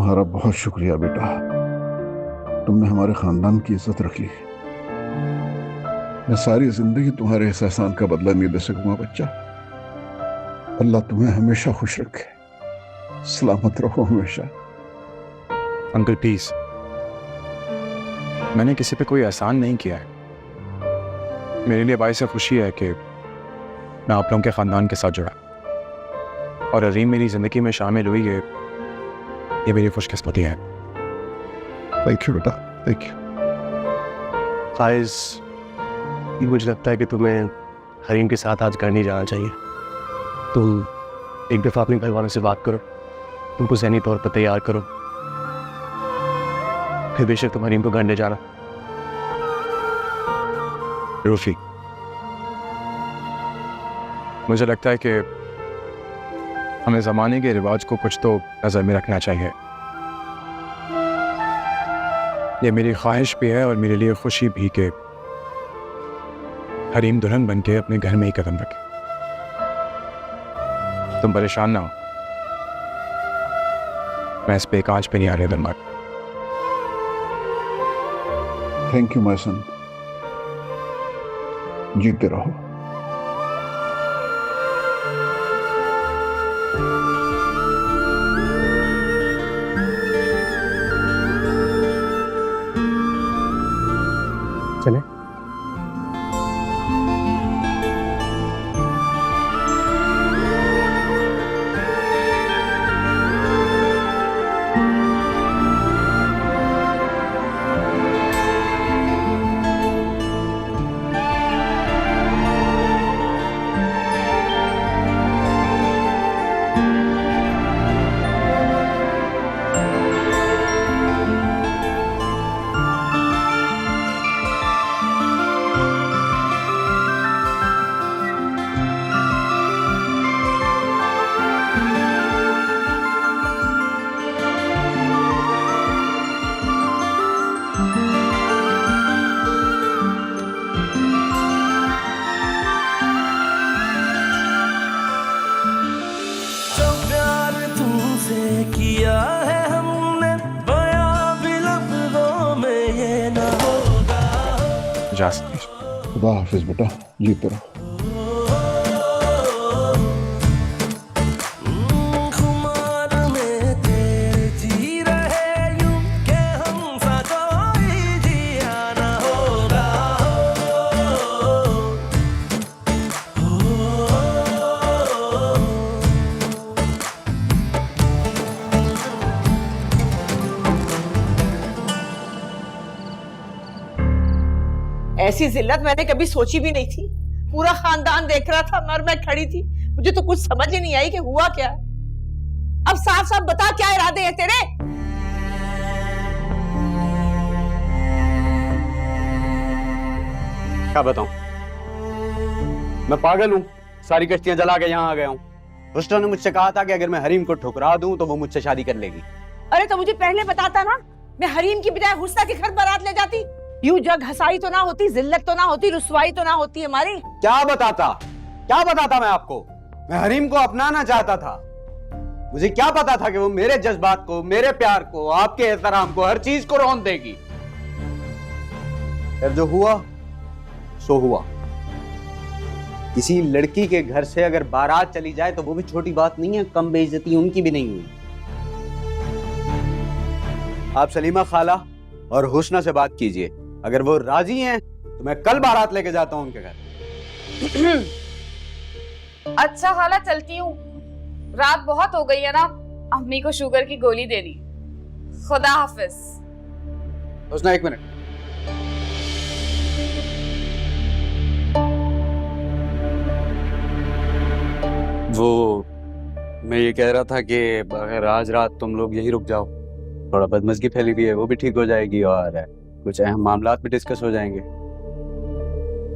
तुम्हारा बहुत शुक्रिया बेटा, तुमने हमारे खानदान की इज्जत रखी। मैं सारी जिंदगी तुम्हारे इस एहसान का बदला नहीं दे सकूंगा बच्चा। अल्लाह तुम्हें हमेशा खुश रखे, सलामत रहो हमेशा। अंकल प्लीज, मैंने किसी पे कोई एहसान नहीं किया है। मेरे लिए बाइस खुशी है कि मैं आप लोगों के ख़ानदान के साथ जुड़ा और अजीम मेरी ज़िंदगी में शामिल हुई है। ये मेरी खुशकिस्मती है। थैंक यू बेटा, थैंक यू। फाइज, मुझे लगता है कि तुम्हें हरीम के साथ आज घर नहीं जाना चाहिए। तुम एक दफ़ा अपने घर वालों से बात करो, तुमको ज़हनी तौर पर तैयार करो, फिर बेशक तुम हरीम को घर ले जाना। रूफी, मुझे लगता है कि हमें ज़माने के रिवाज को कुछ तो नज़र में रखना चाहिए। ये मेरी ख्वाहिश भी है और मेरे लिए खुशी भी कि हरीम दुल्हन बनके अपने घर में ही कदम रखे। तुम परेशान ना हो, मैं इस पे कांच पे नहीं आ रहा दिमाग। थैंक यू माय सन, जीते रहो। चले। किया है हमने बयां भी लफ्ज़ों में ये न होगा। इजाज़त। खुदा हाफिज बेटा, जीते रहो। खुमार में तेरे जी रहे यूं के हमसा कोई जिया न होगा। ऐसी जिल्लत मैंने कभी सोची भी नहीं थी। पूरा खानदान देख रहा था और मैं खड़ी थी। मुझे तो कुछ समझ ही नहीं आई कि हुआ क्या। अब साफ साफ बता, क्या इरादे हैं तेरे? क्या बताऊं, मैं पागल हूं। सारी कश्तियां जला के यहाँ आ गया हूँ। रुस्टा ने मुझसे कहा था कि अगर मैं हरीम को ठुकरा दूं तो वो मुझसे शादी कर लेगी। अरे तो मुझे पहले बताता ना, मैं हरीम की बजाय हुस्ना के घर बारात ले जाती। यूं जग हसाई तो ना होती, जिल्लत तो ना होती, रुसवाई तो ना होती हमारी। क्या बताता मैं आपको? मैं हरीम को अपनाना चाहता था। मुझे क्या पता था कि वो मेरे जज्बात को, मेरे प्यार को, आपके एहतराम को, हर चीज को रौंद देगी। फिर जो हुआ सो हुआ। किसी लड़की के घर से अगर बारात चली जाए तो वो भी छोटी बात नहीं है, कम बेइज्जती उनकी भी नहीं हुई। आप सलीमा खाला और हुस्ना से बात कीजिए, अगर वो राजी हैं तो मैं कल बारात लेके जाता हूं उनके घर। अच्छा खाला, चलती हूँ। रात बहुत हो गई है ना, अम्मी को शुगर की गोली दे दी। खुदा हाफिज। हुस्ना, एक मिनट। वो मैं ये कह रहा था कि अगर आज रात तुम लोग यहीं रुक जाओ, थोड़ा बदमज़गी फैली हुई है वो भी ठीक हो जाएगी और कुछ अहम मामला भी डिस्कस हो जाएंगे।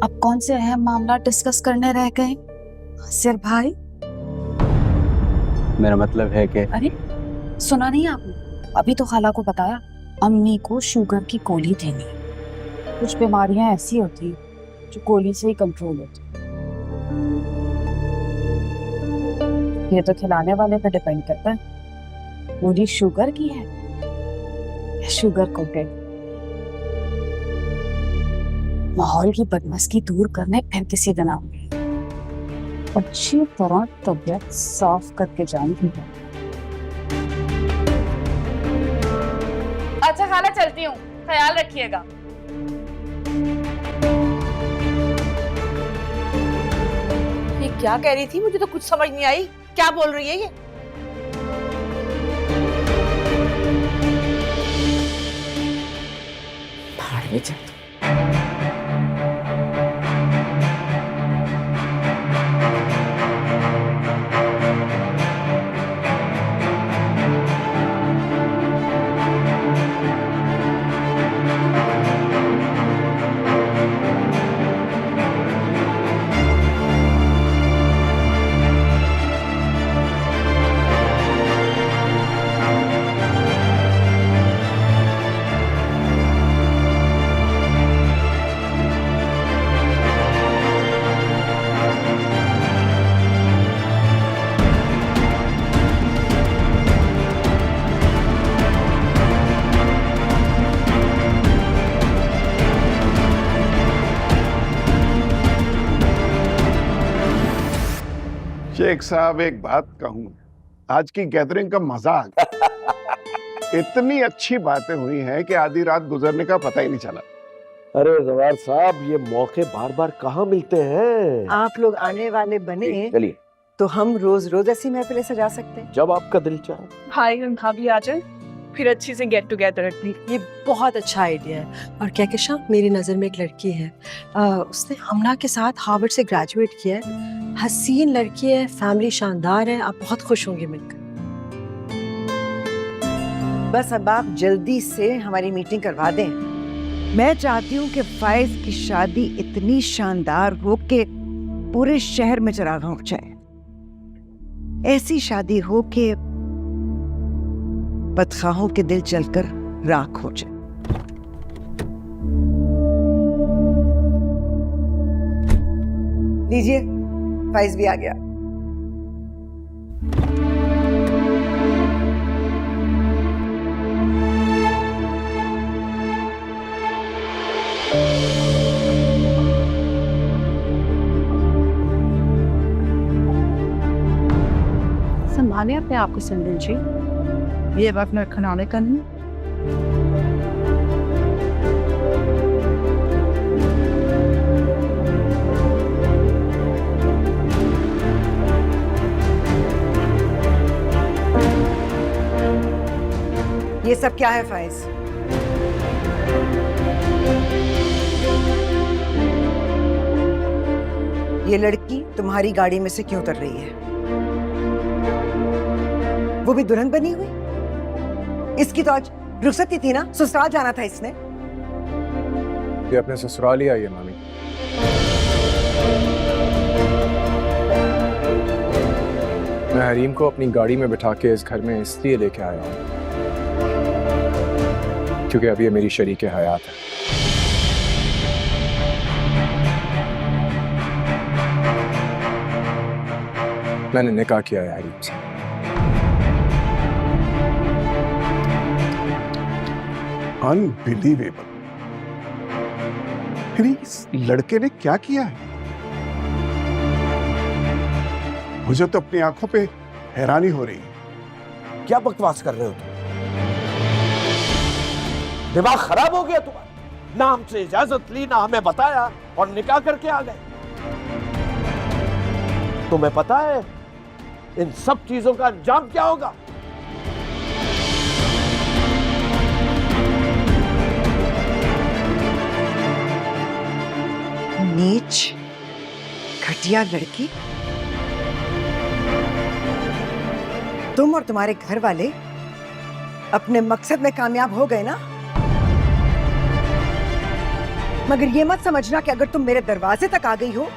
अब कौन से अहम मामला डिस्कस करने रह गए सिर भाई? मेरा मतलब है कि अरे सुना नहीं आपने? अभी तो खाला को बताया अम्मी को शुगर की गोली देनी। कुछ बीमारियां ऐसी होती जो गोली से ही कंट्रोल होती। ये तो खिलाने वाले पे डिपेंड करता है। गोली शुगर की है या शुगर कोटेड। माहौल की बदमस्ती दूर करने फिर किसी दिन आऊंगी, अच्छी तरह तबीयत साफ करके जाऊंगी। अच्छा खाला चलती हूँ, ख्याल रखिएगा। ये क्या कह रही थी? मुझे तो कुछ समझ नहीं आई, क्या बोल रही है ये? भाड़ में चल। शेख साहब, एक बात कहूं, आज की गैदरिंग का मजा आ गया। इतनी अच्छी बातें हुई हैं कि आधी रात गुजरने का पता ही नहीं चला। अरे जवार साहब, ये मौके बार बार कहाँ मिलते हैं। आप लोग आने वाले बने चलिए, तो हम रोज रोज ऐसी महफिलें सजा सकते हैं। जब आपका दिल चाहे। भाई और भाभी आ जाए, फिर अच्छी से गेट टुगेदर रखनी। ये बहुत अच्छा आइडिया है। और क्या केशा, मेरी नज़र में एक लड़की है, उसने हमना के साथ हार्वर्ड से ग्रेजुएट किया है, हसीन लड़की है, फैमिली शानदार है, आप बहुत खुश होंगे मिलकर। बस अब आप जल्दी से हमारी मीटिंग करवा दें। मैं चाहती हूँ कि फाइज की शादी इतनी शानदार हो कि पूरे शहर में चिराग उठ जाए। ऐसी शादी हो कि बदखाहों के दिल जलकर राख हो जाए। लीजिए, फाइज भी आ गया। संभाले अपने आप को संदल जी, ये वक्त न खनाने का नहीं। ये सब क्या है फाइज? ये लड़की तुम्हारी गाड़ी में से क्यों उतर रही है? वो भी दुल्हन बनी हुई? इसकी तो आज रुखसती थी ना, ससुराल जाना था इसने। ये अपने ससुराल ही आई है मामी। मैं हरीम को अपनी गाड़ी में बिठा के इस घर में इसलिए लेके आया हूँ क्योंकि अभी ये मेरी शरीके हयात है। मैंने निकाह किया है हरीम से। अनबिलीवेबल। फिर इस लड़के ने क्या किया है? मुझे तो अपनी आंखों पे हैरानी हो रही है। क्या बकवास कर रहे हो तुम? दिमाग खराब हो गया तुम्हारा? ना हमसे इजाजत ली, ना हमें बताया, और निकाह करके आ गए। तुम्हें पता है इन सब चीजों का अंजाम क्या होगा? नीच, घटिया लड़की। तुम और तुम्हारे घर वाले अपने मकसद में कामयाब हो गए ना? मगर ये मत समझना कि अगर तुम मेरे दरवाजे तक आ गई हो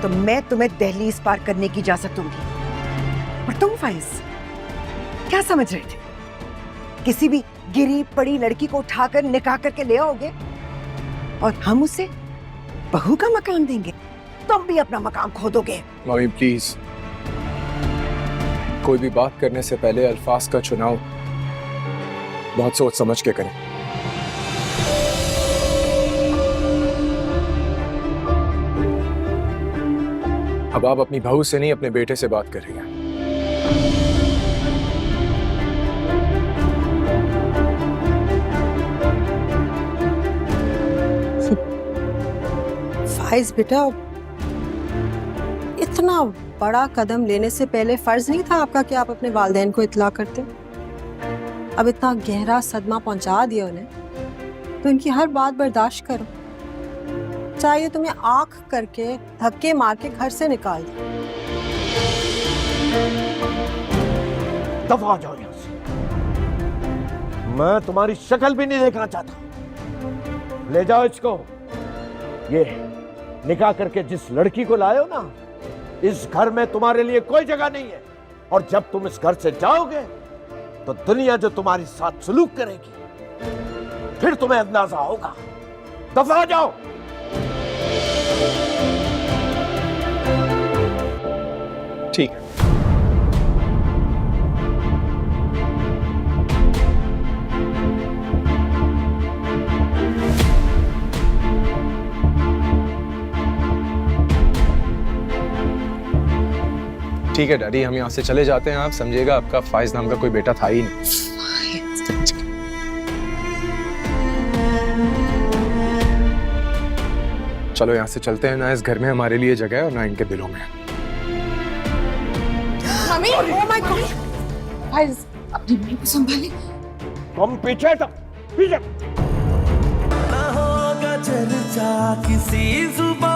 तो मैं तुम्हें दहलीज पार करने की इजाजत दूंगी। और तुम फाइज क्या समझ रहे थे? किसी भी गिरी पड़ी लड़की को उठाकर निकाह करके ले आओगे और हम उसे बहू का मकान देंगे? तुम भी अपना मकान खोदोगे। मामी प्लीज, कोई भी बात करने से पहले अल्फाज का चुनाव बहुत सोच समझ के करें। अब आप अपनी बहू से नहीं अपने बेटे से बात कर रही हैं। फाइज बेटा, इतना बड़ा कदम लेने से पहले फर्ज नहीं था आपका कि आप अपने वालिदैन को इत्तला करते? अब इतना गहरा सदमा पहुंचा दिया उन्हें, तो इनकी हर बात बर्दाश्त करो। चाहिए तुम्हें आंख करके धक्के मार के घर से निकाल दो। दफा हो जाओ यहां से। मैं तुम्हारी शक्ल भी नहीं देखना चाहता। ले जाओ इसको। ये निकाह करके जिस लड़की को लाए हो ना, इस घर में तुम्हारे लिए कोई जगह नहीं है। और जब तुम इस घर से जाओगे तो दुनिया जो तुम्हारे साथ सलूक करेगी, फिर तुम्हें अंदाजा होगा। दफा हो जाओ। ठीक है। ठीक है डैडी, हम यहाँ से चले जाते हैं। आप समझिएगा आपका फाइज नाम का कोई बेटा था ही नहीं। चलो यहाँ से चलते हैं। ना इस घर में हमारे लिए जगह है और ना इनके दिलों में। मम्मी, ओह माय गॉड, फाइज अपनी मम्मी को संभाले। तुम पीछे तो पीछे। ना होगा चर्चा किसी जुबान